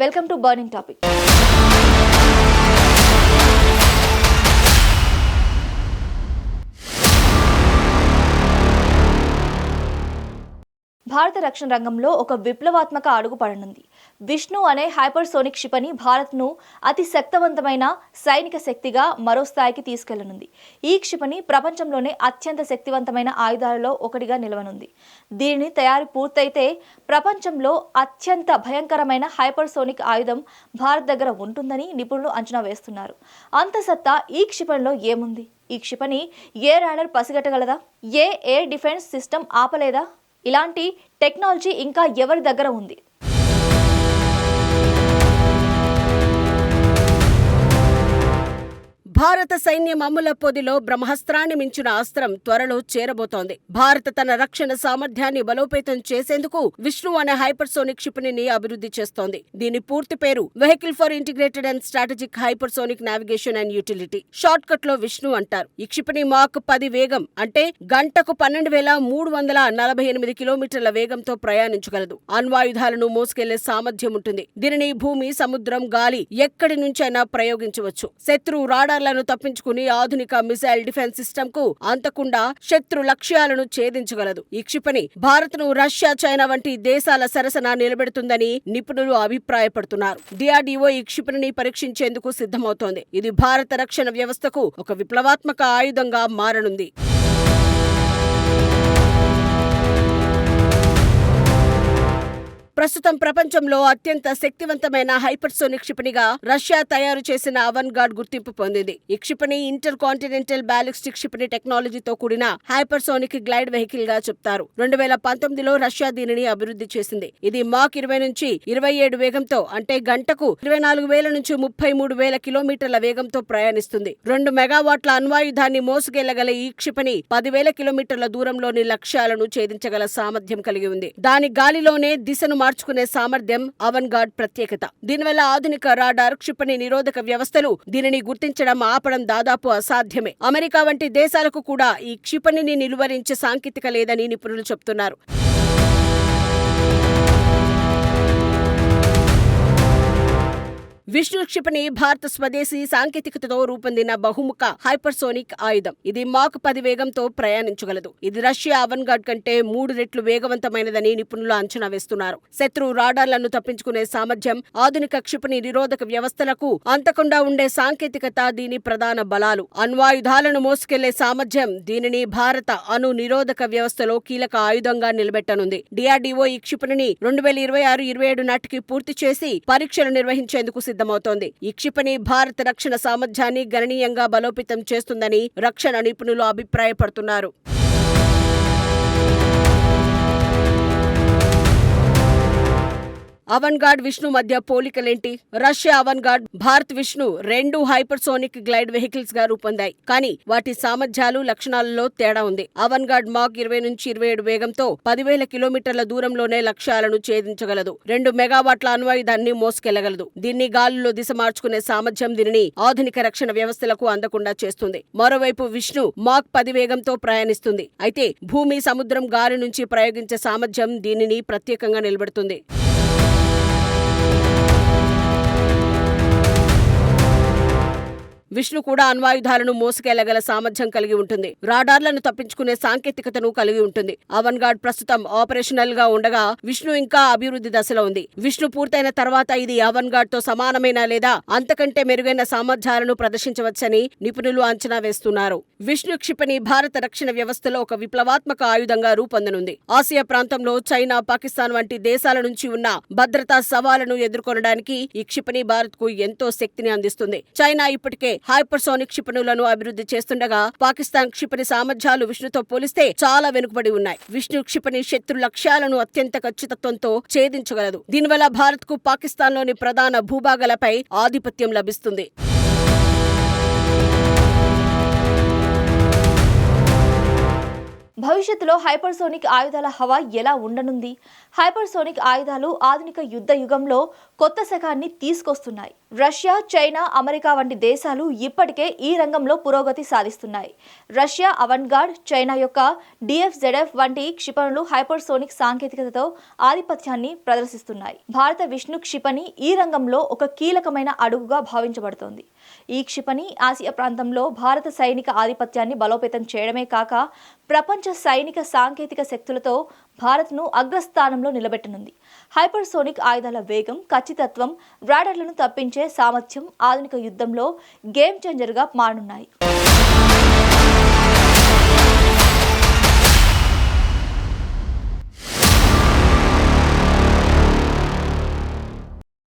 Welcome to burning topic. భారత రక్షణ రంగంలో ఒక విప్లవాత్మక అడుగు పడనుంది. విష్ణు అనే హైపర్సోనిక్ క్షిపణి భారత్ను అతి శక్తివంతమైన సైనిక శక్తిగా మరో స్థాయికి తీసుకెళ్లనుంది. ఈ క్షిపణి ప్రపంచంలోనే అత్యంత శక్తివంతమైన ఆయుధాలలో ఒకటిగా నిలవనుంది. దీనిని తయారీ పూర్తయితే ప్రపంచంలో అత్యంత భయంకరమైన హైపర్సోనిక్ ఆయుధం భారత్ దగ్గర ఉంటుందని నిపుణులు అంచనా వేస్తున్నారు. అంత సత్తా ఈ క్షిపణిలో ఏముంది? ఈ క్షిపణి ఏ రాడర్ పసిగట్టగలదా? ఏ ఎయిర్ డిఫెన్స్ సిస్టమ్ ఆపలేదా? ఇలాంటి టెక్నాలజీ ఇంకా ఎవరి దగ్గర ఉంది? భారత సైన్యం అమ్ముల పొదిలో బ్రహ్మాస్త్రాన్ని మించిన అస్త్రం త్వరలో చేరబోతోంది. భారత తన రక్షణ సామర్థ్యాన్ని బలోపేతం చేసేందుకు విష్ణు అనే హైపర్సోనిక్ క్షిపణిని అభివృద్ధి చేస్తోంది. దీని పూర్తి పేరు vehicle for integrated and strategic hypersonic navigation and utility, short cut లో విష్ణు అంటారు. ఈ క్షిపణి మాక్ 10 వేగం అంటే గంటకు 12,348 కిలోమీటర్ల వేగంతో ప్రయాణించగలదు. అణ్వాయుధాలను మోసుకెళ్లే సామర్థ్యం ఉంటుంది. దీనిని భూమి, సముద్రం, గాలి ఎక్కడి నుంచైనా ప్రయోగించవచ్చు. శత్రు రాడార్ తప్పించుకుని ఆధునిక మిసైల్ డిఫెన్స్ సిస్టమ్ కు అంతకుండా శత్రు లక్ష్యాలను ఛేదించగలదు. ఈ క్షిపణి భారత్ ను రష్యా, చైనా వంటి దేశాల సరసన నిలబెడుతుందని నిపుణులు అభిప్రాయపడుతున్నారు. డిఆర్డీఓ ఈ క్షిపణిని పరీక్షించేందుకు సిద్ధమవుతోంది. ఇది భారత రక్షణ వ్యవస్థకు ఒక విప్లవాత్మక ఆయుధంగా మారనుంది. ప్రస్తుతం ప్రపంచంలో అత్యంత శక్తివంతమైన హైపర్సోనిక్ క్షిపణిగా రష్యా తయారు చేసిన అవన్ గార్డ్ గుర్తింపు పొందింది. ఈ క్షిపణి ఇంటర్ కాంటినెంటల్ బ్యాలిస్టిక్ క్షిపణి టెక్నాలజీతో కూడిన హైపర్సోనిక్ గ్లైడ్ వెహికల్ గా చెప్తారు. 2019లో రష్యా దీనిని అభివృద్ధి చేసింది. ఇది మాక్ 20 నుంచి 27 వేగంతో అంటే గంటకు 24,000 నుంచి 33,000 కిలోమీటర్ల వేగంతో ప్రయాణిస్తుంది. 2 మెగావాట్ల అణ్వాయుధాన్ని మోసుకెళ్లగల ఈ క్షిపణి 10,000 కిలోమీటర్ల దూరంలోని లక్ష్యాలను ఛేదించగల సామర్థ్యం కలిగి ఉంది. దాని గాలిలోనే దిశను మార్చుకునే సామర్థ్యం అవన్ గార్డ్ ప్రత్యేకత. దీనివల్ల ఆధునిక రాడార్, క్షిపణి నిరోధక వ్యవస్థలు దీనిని గుర్తించడం, ఆపడం దాదాపు అసాధ్యమే. అమెరికా వంటి దేశాలకు కూడా ఈ క్షిపణిని నిలువరించే సాంకేతిక లేదని నిపుణులు చెబుతున్నారు. విష్ణు క్షిపణి భారత స్వదేశీ సాంకేతికతతో రూపొందిన బహుముఖ హైపర్సోనిక్ ఆయుధం. ఇది మాక్ 10 వేగంతో ప్రయాణించగలదు. ఇది రష్యా అవన్ గార్డ్ కంటే 3 రెట్లు వేగవంతమైనదని నిపుణులు అంచనా వేస్తున్నారు. శత్రు రాడార్లను తప్పించుకునే సామర్థ్యం, ఆధునిక క్షిపణి నిరోధక వ్యవస్థలకు అంతకుండా ఉండే సాంకేతికత దీని ప్రధాన బలాలు. అణ్వాయుధాలను మోసుకెళ్లే సామర్థ్యం దీనిని భారత అణు నిరోధక వ్యవస్థలో కీలక ఆయుధంగా నిలబెట్టనుంది. డిఆర్డీఓ ఈ క్షిపణిని 2026-27 నాటికి పూర్తి చేసి పరీక్షలు నిర్వహించేందుకు సిద్ధమవుతోంది. ఈ క్షిపణి భారత రక్షణ సామర్థ్యాన్ని గణనీయంగా బలోపేతం చేస్తుందని రక్షణ నిపుణులు అభిప్రాయపడుతున్నారు. అవన్ గార్డ్, విష్ణు మధ్య పోలికలేంటి? రష్యా అవన్ గార్డ్, భారత్ విష్ణు రెండు హైపర్సోనిక్ గ్లైడ్ వెహికల్స్ గా రూపొందాయి. కానీ వాటి సామర్థ్యాలు, లక్షణాలలో తేడా ఉంది. అవన్ గార్డ్ మాక్ 20 నుంచి 27 వేగంతో 10,000 కిలోమీటర్ల దూరంలోనే లక్ష్యాలను ఛేదించగలదు. 2 మెగావాట్ల అణ్వాయుధాన్ని మోసుకెళ్లగలదు. దీన్ని గాలిలో దిశ మార్చుకునే సామర్థ్యం దీనిని ఆధునిక రక్షణ వ్యవస్థలకు అందకుండా చేస్తుంది. మరోవైపు విష్ణు మాక్ 10 వేగంతో ప్రయాణిస్తుంది. అయితే భూమి, సముద్రం, గాలి నుంచి ప్రయోగించే సామర్థ్యం దీనిని ప్రత్యేకంగా నిలబెడుతుంది. విష్ణు కూడా అణ్వాయుధాలను మోసుకెళ్లగల సామర్థ్యం కలిగి ఉంటుంది. రాడార్లను తప్పించుకునే సాంకేతికతను కలిగి ఉంటుంది. అవన్ గార్డ్ ప్రస్తుతం ఆపరేషనల్ గా ఉండగా విష్ణు ఇంకా అభివృద్ధి దశలో ఉంది. విష్ణు పూర్తయిన తర్వాత ఇది అవన్ గార్డ్ తో సమానమైన లేదా అంతకంటే మెరుగైన సామర్థ్యాలను ప్రదర్శించవచ్చని నిపుణులు అంచనా వేస్తున్నారు. విష్ణు క్షిపణి భారత రక్షణ వ్యవస్థలో ఒక విప్లవాత్మక ఆయుధంగా రూపొందనుంది. ఆసియా ప్రాంతంలో చైనా, పాకిస్తాన్ వంటి దేశాల నుంచి ఉన్న భద్రతా సవాళ్లను ఎదుర్కొనడానికి ఈ క్షిపణి భారత్ కు ఎంతో శక్తిని అందిస్తుంది. చైనా ఇప్పటికే హైపర్సోనిక్ క్షిపణులను అభివృద్ధి చేస్తుండగా పాకిస్తాన్ క్షిపణి సామర్థ్యాలు విష్ణుతో పోలిస్తే చాలా వెనుకబడి ఉన్నాయి. విష్ణు క్షిపణి శత్రు లక్ష్యాలను అత్యంత ఖచ్చితత్వంతో ఛేదించగలదు. దీనివల్ల భారత్ కు పాకిస్తాన్లోని ప్రధాన భూభాగాలపై ఆధిపత్యం లభిస్తుంది. భవిష్యత్తులో హైపర్సోనిక్ ఆయుధాల హవా ఎలా ఉండనుంది? హైపర్సోనిక్ ఆయుధాలు ఆధునిక యుద్ధ యుగంలో కొత్త శకాన్ని తీసుకొస్తున్నాయి. రష్యా, చైనా, అమెరికా వంటి దేశాలు ఇప్పటికే ఈ రంగంలో పురోగతి సాధిస్తున్నాయి. రష్యా అవాంగార్డ్, చైనా యొక్క DF-ZF వంటి క్షిపణులు హైపర్సోనిక్ సాంకేతికతతో ఆధిపత్యాన్ని ప్రదర్శిస్తున్నాయి. భారత విష్ణు క్షిపణి ఈ రంగంలో ఒక కీలకమైన అడుగుగా భావించబడుతోంది. ఈ క్షిపణి ఆసియా ప్రాంతంలో భారత సైనిక ఆధిపత్యాన్ని బలోపేతం చేయడమే కాక ప్రపంచ సైనిక సాంకేతిక శక్తులతో భారత్ను అగ్రస్థానంలో నిలబెట్టనుంది. హైపర్సోనిక్ ఆయుధాల వేగం, ఖచ్చితత్వం, రాడార్లను తప్పించే సామర్థ్యం ఆధునిక యుద్ధంలో గేమ్ చేంజర్గా మారనున్నాయి.